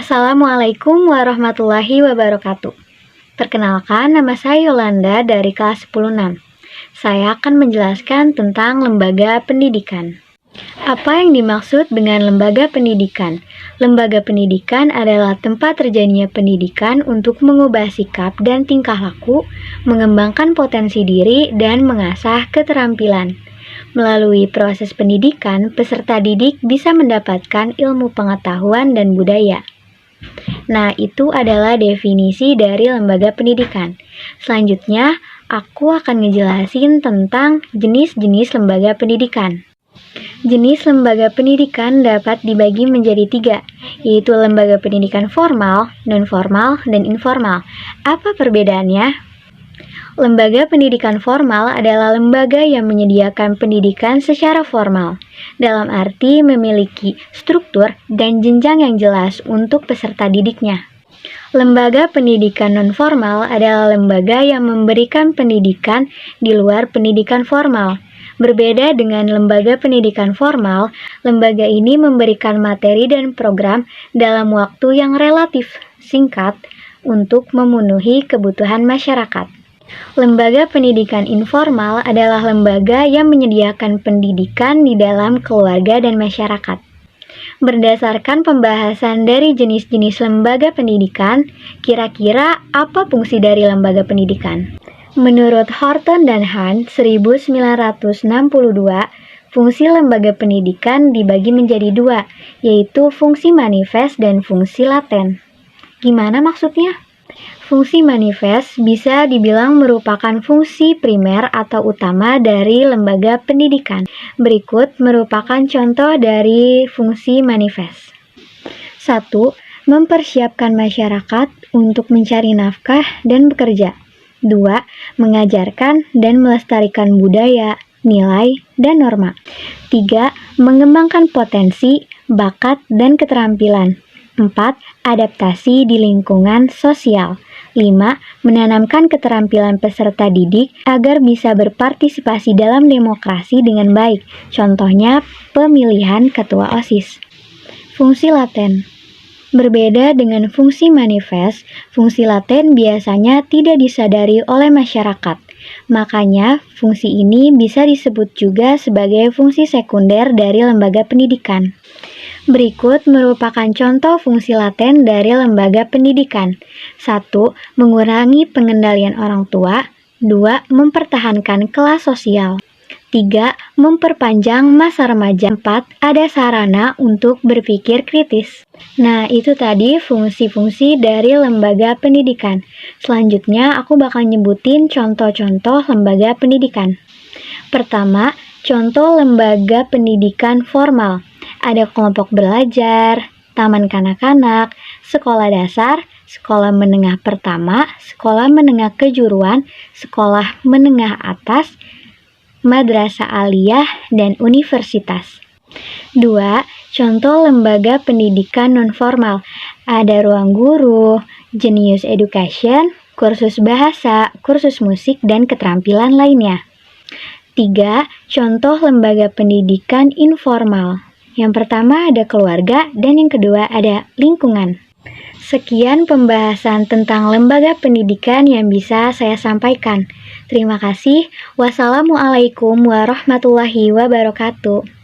Assalamualaikum warahmatullahi wabarakatuh. Perkenalkan, nama saya Yolanda dari kelas 10-6. Saya akan menjelaskan tentang lembaga pendidikan. Apa yang dimaksud dengan lembaga pendidikan? Lembaga pendidikan adalah tempat terjadinya pendidikan untuk mengubah sikap dan tingkah laku, mengembangkan potensi diri, dan mengasah keterampilan. Melalui proses pendidikan, peserta didik bisa mendapatkan ilmu pengetahuan dan budaya. Nah, itu adalah definisi dari lembaga pendidikan. Selanjutnya, aku akan ngejelasin tentang jenis-jenis lembaga pendidikan. Jenis lembaga pendidikan dapat dibagi menjadi 3, yaitu lembaga pendidikan formal, non-formal, dan informal. Apa perbedaannya? Lembaga pendidikan formal adalah lembaga yang menyediakan pendidikan secara formal, dalam arti memiliki struktur dan jenjang yang jelas untuk peserta didiknya. Lembaga pendidikan non-formal adalah lembaga yang memberikan pendidikan di luar pendidikan formal. Berbeda dengan lembaga pendidikan formal, lembaga ini memberikan materi dan program dalam waktu yang relatif singkat untuk memenuhi kebutuhan masyarakat. Lembaga pendidikan informal adalah lembaga yang menyediakan pendidikan di dalam keluarga dan masyarakat. Berdasarkan pembahasan dari jenis-jenis lembaga pendidikan, kira-kira apa fungsi dari lembaga pendidikan? Menurut Horton dan Hunt 1962, fungsi lembaga pendidikan dibagi menjadi 2, yaitu fungsi manifest dan fungsi laten. Gimana maksudnya? Fungsi manifest bisa dibilang merupakan fungsi primer atau utama dari lembaga pendidikan. Berikut merupakan contoh dari fungsi manifest. 1. Mempersiapkan masyarakat untuk mencari nafkah dan bekerja. 2. Mengajarkan dan melestarikan budaya, nilai, dan norma. 3. Mengembangkan potensi, bakat, dan keterampilan. 4. Adaptasi di lingkungan sosial. 5. Menanamkan keterampilan peserta didik agar bisa berpartisipasi dalam demokrasi dengan baik. Contohnya, pemilihan ketua OSIS. Fungsi laten. Berbeda dengan fungsi manifest, fungsi laten biasanya tidak disadari oleh masyarakat. Makanya, fungsi ini bisa disebut juga sebagai fungsi sekunder dari lembaga pendidikan. Berikut merupakan contoh fungsi laten dari lembaga pendidikan. 1. Mengurangi pengendalian orang tua. 2. Mempertahankan kelas sosial. 3. Memperpanjang masa remaja. 4. Ada sarana untuk berpikir kritis. Nah, itu tadi fungsi-fungsi dari lembaga pendidikan. Selanjutnya, aku bakal nyebutin contoh-contoh lembaga pendidikan. Pertama, contoh lembaga pendidikan formal. Ada kelompok belajar, taman kanak-kanak, sekolah dasar, sekolah menengah pertama, sekolah menengah kejuruan, sekolah menengah atas, madrasah aliyah, dan universitas. 2. Contoh lembaga pendidikan non-formal. Ada ruang guru, Genius Education, kursus bahasa, kursus musik, dan keterampilan lainnya. 3. Contoh lembaga pendidikan informal. Yang pertama ada keluarga dan yang kedua ada lingkungan. Sekian pembahasan tentang lembaga pendidikan yang bisa saya sampaikan. Terima kasih. Wassalamualaikum warahmatullahi wabarakatuh.